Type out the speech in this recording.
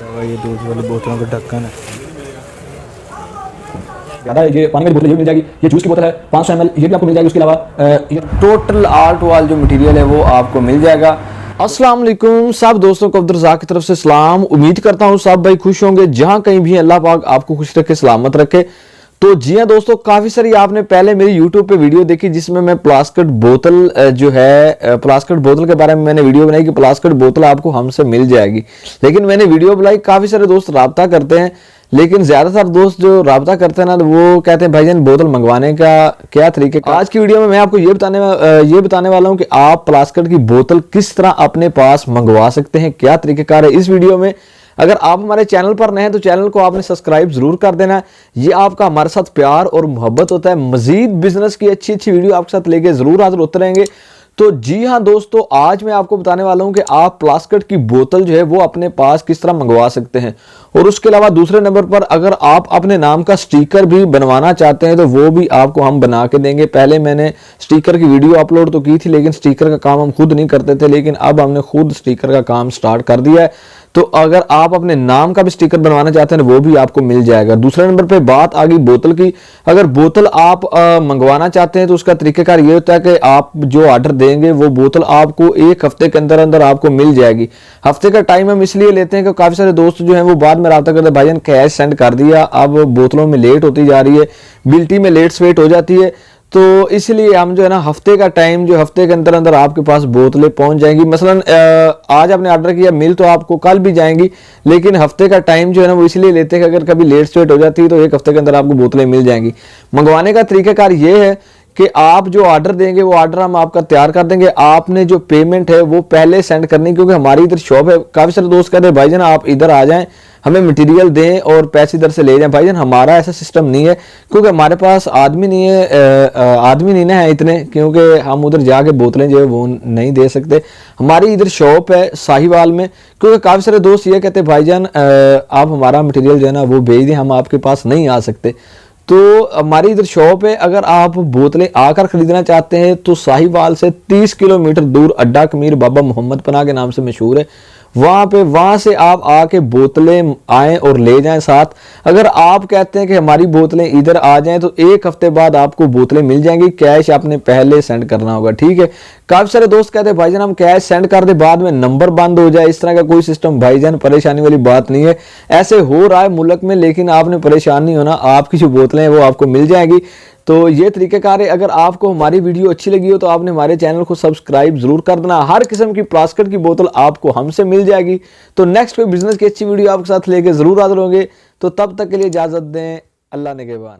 रखा हुआ ये दूध वाली बोतलों का ढक्कन है। ये पानी वाली बोतल ये मिल जाएगी, ये जूस की बोतल है 500 ml, ये भी आपको मिल जाएगी। उसके अलावा टोटल आर्ट वाल जो मटेरियल है वो आपको मिल जाएगा। अस्सलाम वालेकुम सब दोस्तों को अब्दुल रज़ाक की तरफ से सलाम। उम्मीद करता हूँ सब भाई खुश होंगे, जहां कहीं भी अल्लाह पाक आपको खुश रखे, सलामत रखे। तो जी हाँ दोस्तों, काफी सारी आपने पहले मेरी YouTube पे वीडियो देखी जिसमें मैं प्लास्टिक बोतल जो है प्लास्टिक बोतल के बारे में मैंने वीडियो बनाई कि प्लास्टिक बोतल आपको हमसे मिल जाएगी। लेकिन मैंने वीडियो बनाई, काफी सारे दोस्त राब्ता करते हैं, लेकिन ज्यादातर दोस्त जो राब्ता करते हैं ना वो कहते हैं भाईजान बोतल मंगवाने का क्या तरीके। आज की वीडियो में मैं आपको ये बताने वाला हूँ कि आप प्लास्टिक की बोतल किस तरह अपने पास मंगवा सकते हैं, क्या तरीकेकार है इस वीडियो में। अगर आप हमारे चैनल पर नए हैं तो चैनल को आपने सब्सक्राइब जरूर कर देना है। ये आपका हमारे साथ प्यार और मोहब्बत होता है। मजीद बिजनेस की अच्छी अच्छी वीडियो आपके साथ लेके जरूर हाजिर होते रहेंगे। तो जी हाँ दोस्तों, आज मैं आपको बताने वाला हूं कि आप प्लास्टिक की बोतल जो है वो अपने पास किस तरह मंगवा सकते हैं। और उसके अलावा दूसरे नंबर पर अगर आप अपने नाम का स्टिकर भी बनवाना चाहते हैं तो वो भी आपको हम बना के देंगे। पहले मैंने स्टिकर की वीडियो अपलोड तो की थी, लेकिन स्टिकर का काम हम खुद नहीं करते थे, लेकिन अब हमने खुद स्टिकर का काम स्टार्ट कर दिया है। तो अगर आप अपने नाम का भी स्टिकर बनवाना चाहते हैं वो भी आपको मिल जाएगा। दूसरे नंबर पे बात आ गई बोतल की। अगर बोतल आप मंगवाना चाहते हैं तो उसका तरीकेकार ये होता है कि आप जो ऑर्डर देंगे वो बोतल आपको 1 हफ्ते के अंदर अंदर आपको मिल जाएगी। हफ्ते का टाइम हम इसलिए लेते हैं कि काफी सारे दोस्त जो हैं वो बाद में राब्ता करते हैं, भाईजान कैश सेंड कर दिया, अब बोतलों में लेट होती जा रही है, बिल्टी में लेट स्वेट हो जाती है। तो इसलिए हम जो है ना हफ्ते का टाइम, जो हफ्ते के अंदर अंदर आपके पास बोतलें पहुंच जाएंगी। मसलन आज आपने ऑर्डर किया, मिल तो आपको कल भी जाएंगी, लेकिन हफ्ते का टाइम जो है ना वो इसलिए लेते हैं कि अगर कभी लेट स्वेट हो जाती है तो 1 हफ्ते के अंदर आपको बोतलें मिल जाएंगी। मंगवाने का तरीकाकार ये है कि आप जो ऑर्डर देंगे वो ऑर्डर हम आपका तैयार कर देंगे। आपने जो पेमेंट है वो पहले सेंड करनी, क्योंकि हमारी इधर शॉप है। काफी सारे दोस्त कहते हैं भाईजान आप इधर आ जाएं, हमें मटेरियल दें और पैसे इधर से ले जाएं। भाईजान हमारा ऐसा सिस्टम नहीं है, क्योंकि हमारे पास आदमी नहीं ना है इतने, क्योंकि हम उधर जाके बोतलें जो है वो नहीं दे सकते। हमारी इधर शॉप है साहिवाल में, क्योंकि काफी सारे दोस्त ये कहते हैं भाईजान आप हमारा मटेरियल जो है ना वो भेज दें, हम आपके पास नहीं आ सकते। तो हमारी इधर शॉप है। अगर आप बोतलें आकर खरीदना चाहते हैं तो साहिवाल से 30 किलोमीटर दूर अड्डा कमीर बाबा मोहम्मद पनाह के नाम से मशहूर है, वहां से आप आके बोतलें आएं और ले जाएं साथ। अगर आप कहते हैं कि हमारी बोतलें इधर आ जाएं तो 1 हफ्ते बाद आपको बोतलें मिल जाएंगी। कैश आपने पहले सेंड करना होगा, ठीक है। काफी सारे दोस्त कहते हैं भाईजान हम कैश सेंड कर दे, बाद में नंबर बंद हो जाए, इस तरह का कोई सिस्टम भाईजान परेशानी वाली बात नहीं है। ऐसे हो रहा है मुल्क में, लेकिन आपने परेशान नहीं होना, आपकी जो बोतलें हैं वो आपको मिल जाएंगी। तो ये तरीकेकार है। अगर आपको हमारी वीडियो अच्छी लगी हो तो आपने हमारे चैनल को सब्सक्राइब जरूर कर देना। हर किस्म की प्लास्टिक की बोतल आपको हमसे मिल जाएगी। तो नेक्स्ट कोई बिजनेस की अच्छी वीडियो आपके साथ लेके जरूर हाजिर होंगे। तो तब तक के लिए इजाजत दें, अल्लाह निगहबान।